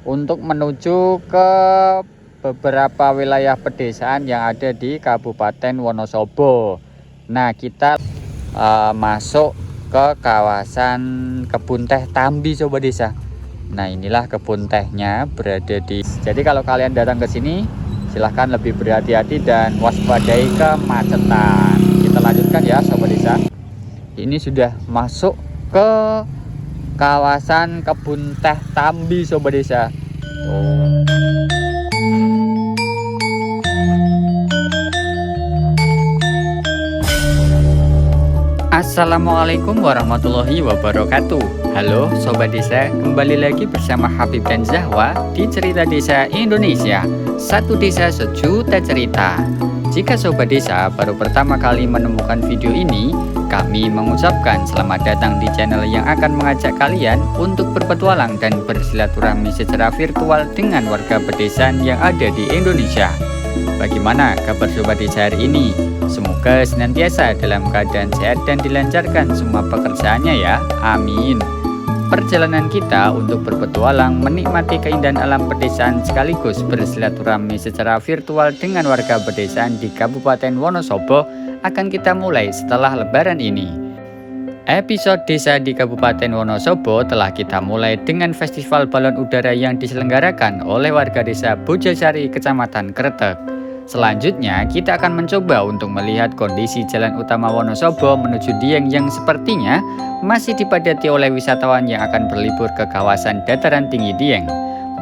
untuk menuju ke beberapa wilayah pedesaan yang ada di Kabupaten Wonosobo. Nah, kita masuk ke kawasan kebun teh Tambi Sobat Desa. Nah, inilah kebun tehnya berada di. Jadi kalau kalian datang ke sini, silahkan lebih berhati-hati dan waspadai kemacetan. Kita lanjutkan ya Sobat Desa. Ini sudah masuk ke kawasan kebun teh Tambi Sobat Desa. Assalamualaikum warahmatullahi wabarakatuh. Halo Sobat Desa, kembali lagi bersama Habib dan Zahwa di Cerita Desa Indonesia. Satu desa sejuta cerita. Jika Sobat Desa baru pertama kali menemukan video ini, kami mengucapkan selamat datang di channel yang akan mengajak kalian untuk berpetualang dan bersilaturahmi secara virtual dengan warga pedesaan yang ada di Indonesia. Bagaimana kabar Sobat Desa hari ini? Semoga senantiasa dalam keadaan sehat dan dilancarkan semua pekerjaannya ya, amin. Perjalanan kita untuk berpetualang menikmati keindahan alam pedesaan sekaligus bersilaturahmi secara virtual dengan warga pedesaan di Kabupaten Wonosobo akan kita mulai setelah lebaran ini. Episode desa di Kabupaten Wonosobo telah kita mulai dengan festival balon udara yang diselenggarakan oleh warga desa Bojosari, Kecamatan Kretek. Selanjutnya, kita akan mencoba untuk melihat kondisi jalan utama Wonosobo menuju Dieng yang sepertinya masih dipadati oleh wisatawan yang akan berlibur ke kawasan dataran tinggi Dieng.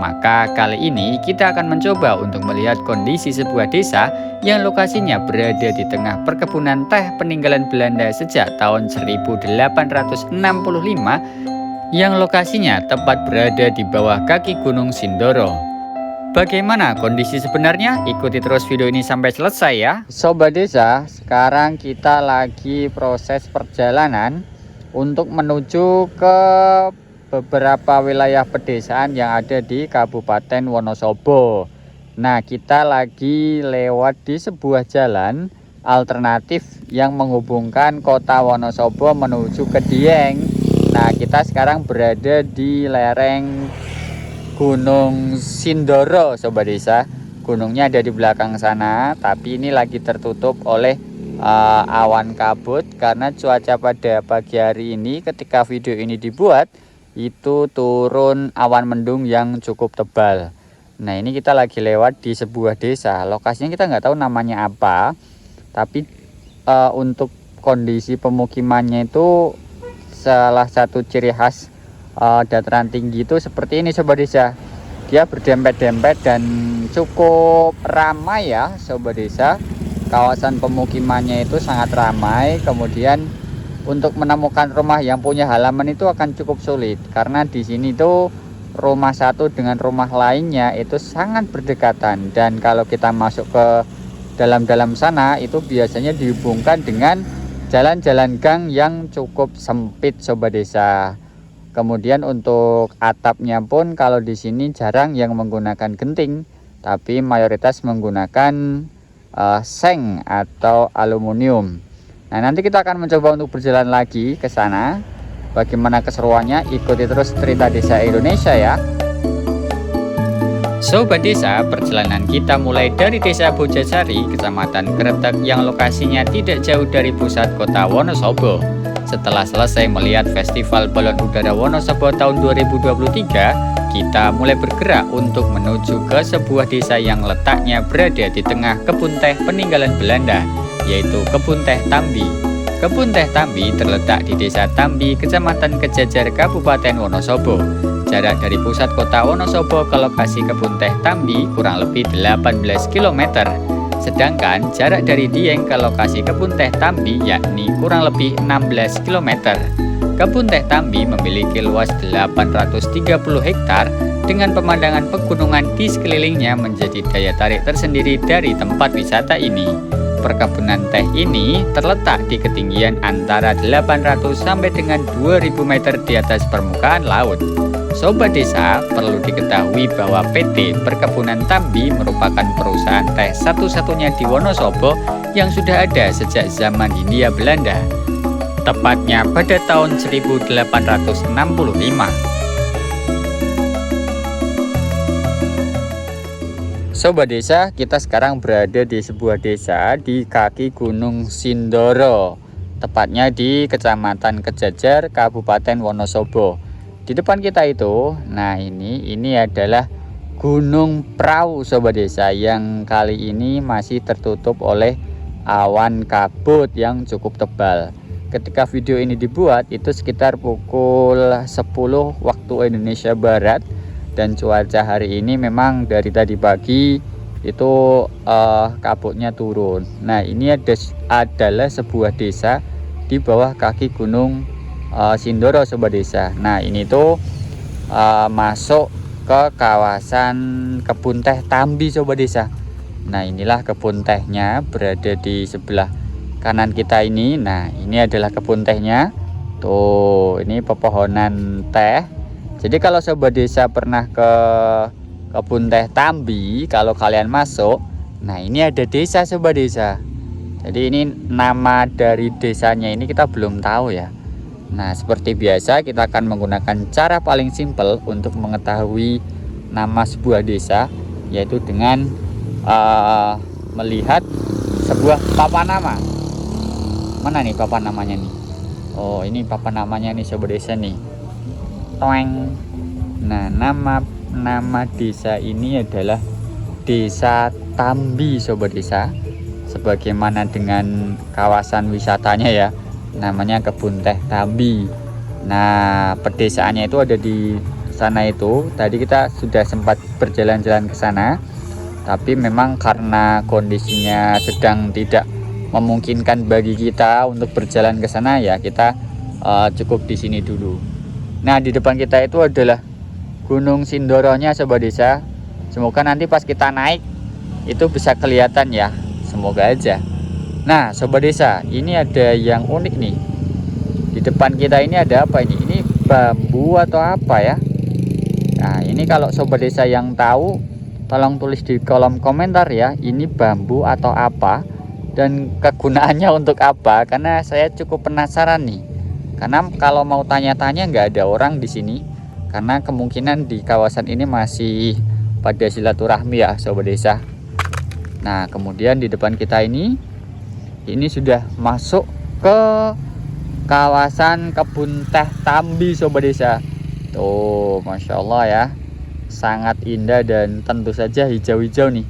Maka kali ini kita akan mencoba untuk melihat kondisi sebuah desa yang lokasinya berada di tengah perkebunan teh peninggalan Belanda sejak tahun 1865 yang lokasinya tepat berada di bawah kaki Gunung Sindoro. Bagaimana kondisi sebenarnya? Ikuti terus video ini sampai selesai ya. Sobat Desa, sekarang kita lagi proses perjalanan untuk menuju ke beberapa wilayah pedesaan yang ada di Kabupaten Wonosobo. Nah, kita lagi lewat di sebuah jalan alternatif yang menghubungkan kota Wonosobo menuju ke Dieng. Nah, kita sekarang berada di lereng Gunung Sindoro Sobat Desa. Gunungnya ada di belakang sana, tapi ini lagi tertutup oleh awan kabut karena cuaca pada pagi hari ini ketika video ini dibuat itu turun awan mendung yang cukup tebal. Nah, ini kita lagi lewat di sebuah desa. Lokasinya kita nggak tahu namanya apa, tapi untuk kondisi pemukimannya itu salah satu ciri khas dataran tinggi itu seperti ini Sobat Desa. Dia berdempet-dempet dan cukup ramai ya Sobat Desa. Kawasan pemukimannya itu sangat ramai. Kemudian untuk menemukan rumah yang punya halaman itu akan cukup sulit karena di sini tuh rumah satu dengan rumah lainnya itu sangat berdekatan, dan kalau kita masuk ke dalam sana itu biasanya dihubungkan dengan jalan-jalan gang yang cukup sempit Sobat Desa. Kemudian untuk atapnya pun kalau di sini jarang yang menggunakan genting, tapi mayoritas menggunakan seng atau aluminium. Nah, nanti kita akan mencoba untuk berjalan lagi ke sana. Bagaimana keseruannya? Ikuti terus Cerita Desa Indonesia ya. Sobat Desa, perjalanan kita mulai dari Desa Bojosari, Kecamatan Kretek yang lokasinya tidak jauh dari pusat kota Wonosobo. Setelah selesai melihat Festival Balon Udara Wonosobo tahun 2023, kita mulai bergerak untuk menuju ke sebuah desa yang letaknya berada di tengah kebun teh peninggalan Belanda, yaitu Kebun Teh Tambi. Kebun Teh Tambi terletak di Desa Tambi, Kecamatan Kejajar, Kabupaten Wonosobo. Jarak dari pusat kota Wonosobo ke lokasi Kebun Teh Tambi kurang lebih 18 km. Sedangkan jarak dari Dieng ke lokasi Kebun Teh Tambi yakni kurang lebih 16 km. Kebun Teh Tambi memiliki luas 830 hektar dengan pemandangan pegunungan di sekelilingnya menjadi daya tarik tersendiri dari tempat wisata ini. Perkebunan teh ini terletak di ketinggian antara 800 sampai dengan 2000 meter di atas permukaan laut. Sobat Desa, perlu diketahui bahwa PT Perkebunan Tambi merupakan perusahaan teh satu-satunya di Wonosobo yang sudah ada sejak zaman Hindia Belanda, tepatnya pada tahun 1865. Sobat desa, kita sekarang berada di sebuah desa di kaki Gunung Sindoro, tepatnya di Kecamatan Kejajar, Kabupaten Wonosobo. Di depan kita itu, nah ini adalah Gunung Prau, sobat desa, yang kali ini masih tertutup oleh awan kabut yang cukup tebal. Ketika video ini dibuat itu sekitar pukul 10 waktu Indonesia Barat. Dan cuaca hari ini memang dari tadi pagi itu kabutnya turun. Nah ini adalah sebuah desa di bawah kaki Gunung Sindoro, sobat desa. Nah ini tuh masuk ke kawasan kebun teh Tambi, sobat desa. Nah inilah kebun tehnya berada di sebelah kanan kita ini. Nah ini adalah kebun tehnya. Tuh ini pepohonan teh. Jadi kalau sobat desa pernah ke kebun teh Tambi, kalau kalian masuk, nah ini ada desa, sobat desa. Jadi ini nama dari desanya ini kita belum tahu ya. Nah seperti biasa kita akan menggunakan cara paling simpel untuk mengetahui nama sebuah desa, yaitu dengan melihat sebuah papan nama. Mana nih papan namanya nih? Oh ini papan namanya nih, sobat desa nih. Toeng. Nah nama desa ini adalah Desa Tambi, sobat desa. Sebagaimana dengan kawasan wisatanya ya, namanya kebun teh Tambi. Nah pedesaannya itu ada di sana itu. Tadi kita sudah sempat berjalan-jalan ke sana, tapi memang karena kondisinya sedang tidak memungkinkan bagi kita untuk berjalan ke sana ya, kita cukup di sini dulu. Nah di depan kita itu adalah Gunung Sindoronya, sobat desa. Semoga nanti pas kita naik itu bisa kelihatan ya, semoga aja. Nah sobat desa, ini ada yang unik nih. Di depan kita ini ada apa ini? Ini bambu atau apa ya? Nah ini kalau sobat desa yang tahu, tolong tulis di kolom komentar ya, ini bambu atau apa dan kegunaannya untuk apa, karena saya cukup penasaran nih. Karena kalau mau tanya-tanya nggak ada orang di sini, karena kemungkinan di kawasan ini masih pada silaturahmi ya, sobat desa. Nah kemudian di depan kita ini sudah masuk ke kawasan kebun teh Tambi, sobat desa. Tuh Masya Allah ya, sangat indah dan tentu saja hijau-hijau nih.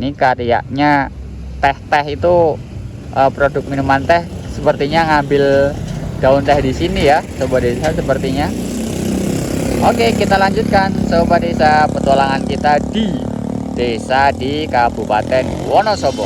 Ini karyanya teh itu produk minuman teh sepertinya ngambil daun teh di sini ya, sobat desa, sepertinya. Oke kita lanjutkan, sobat desa, petualangan kita di desa di Kabupaten Wonosobo.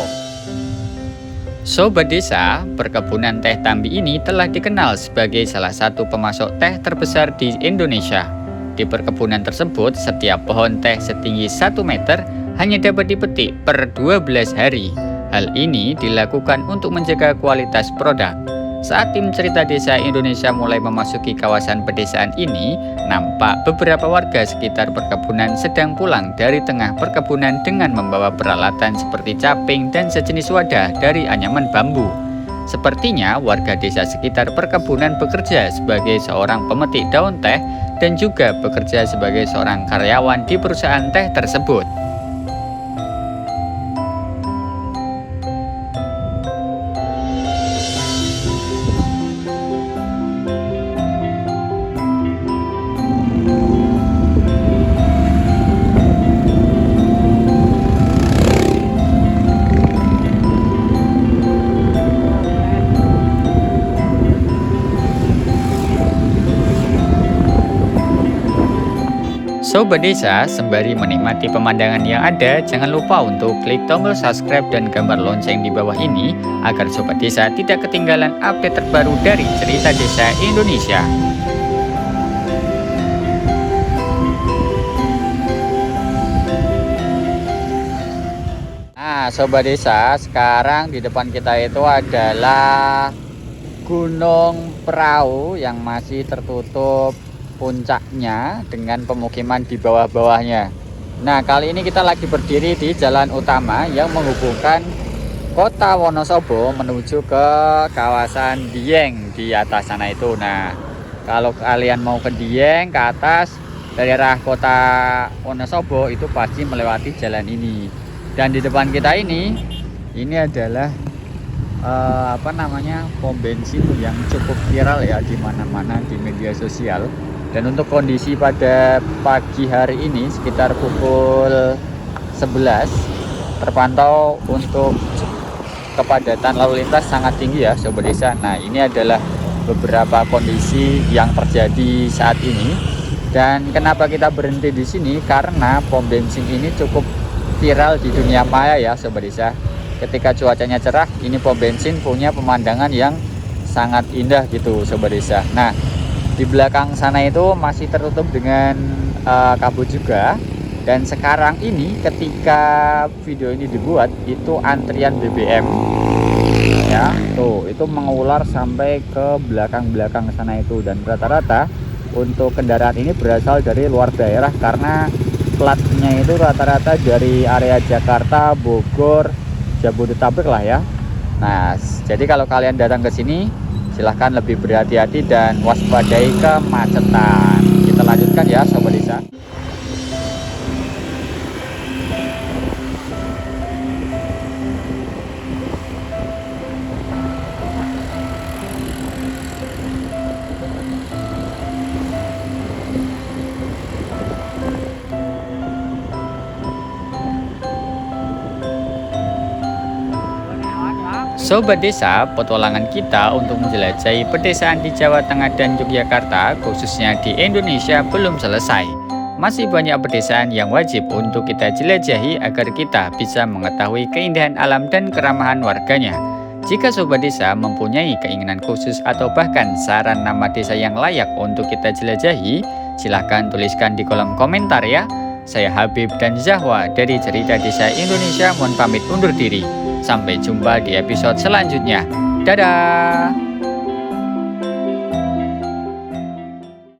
Sobat desa, perkebunan teh Tambi ini telah dikenal sebagai salah satu pemasok teh terbesar di Indonesia. Di perkebunan tersebut, setiap pohon teh setinggi 1 meter hanya dapat dipetik per 12 hari. Hal ini dilakukan untuk menjaga kualitas produk. Saat tim Cerita Desa Indonesia mulai memasuki kawasan pedesaan ini, nampak beberapa warga sekitar perkebunan sedang pulang dari tengah perkebunan dengan membawa peralatan seperti caping dan sejenis wadah dari anyaman bambu. Sepertinya warga desa sekitar perkebunan bekerja sebagai seorang pemetik daun teh dan juga bekerja sebagai seorang karyawan di perusahaan teh tersebut. Sobat desa, sembari menikmati pemandangan yang ada, jangan lupa untuk klik tombol subscribe dan gambar lonceng di bawah ini agar sobat desa tidak ketinggalan update terbaru dari Cerita Desa Indonesia. Nah, sobat desa, sekarang di depan kita itu adalah Gunung Prau yang masih tertutup puncaknya dengan pemukiman di bawah-bawahnya. Nah kali ini kita lagi berdiri di jalan utama yang menghubungkan kota Wonosobo menuju ke kawasan Dieng di atas sana itu. Nah kalau kalian mau ke Dieng ke atas, daerah kota Wonosobo itu pasti melewati jalan ini. Dan di depan kita ini adalah pom bensin yang cukup viral ya di mana-mana di media sosial. Dan untuk kondisi pada pagi hari ini sekitar pukul 11 terpantau untuk kepadatan lalu lintas sangat tinggi ya Sobat Desa. Nah, ini adalah beberapa kondisi yang terjadi saat ini. Dan kenapa kita berhenti di sini? Karena pom bensin ini cukup viral di dunia maya ya Sobat Desa. Ketika cuacanya cerah, ini pom bensin punya pemandangan yang sangat indah gitu Sobat Desa. Nah, di belakang sana itu masih tertutup dengan kabut juga. Dan sekarang ini ketika video ini dibuat itu antrian BBM ya, tuh itu mengular sampai ke belakang-belakang sana itu. Dan rata-rata untuk kendaraan ini berasal dari luar daerah karena platnya itu rata-rata dari area Jakarta, Bogor, Jabodetabek lah ya. Nah, jadi kalau kalian datang ke sini silahkan lebih berhati-hati dan waspadai kemacetan. Kita lanjutkan ya Sobat Desa. Sobat Desa, petualangan kita untuk menjelajahi pedesaan di Jawa Tengah dan Yogyakarta, khususnya di Indonesia, belum selesai. Masih banyak pedesaan yang wajib untuk kita jelajahi agar kita bisa mengetahui keindahan alam dan keramahan warganya. Jika Sobat Desa mempunyai keinginan khusus atau bahkan saran nama desa yang layak untuk kita jelajahi, silahkan tuliskan di kolom komentar ya. Saya Habib dan Zahwa dari Cerita Desa Indonesia mohon pamit undur diri. Sampai jumpa di episode selanjutnya. Dadah!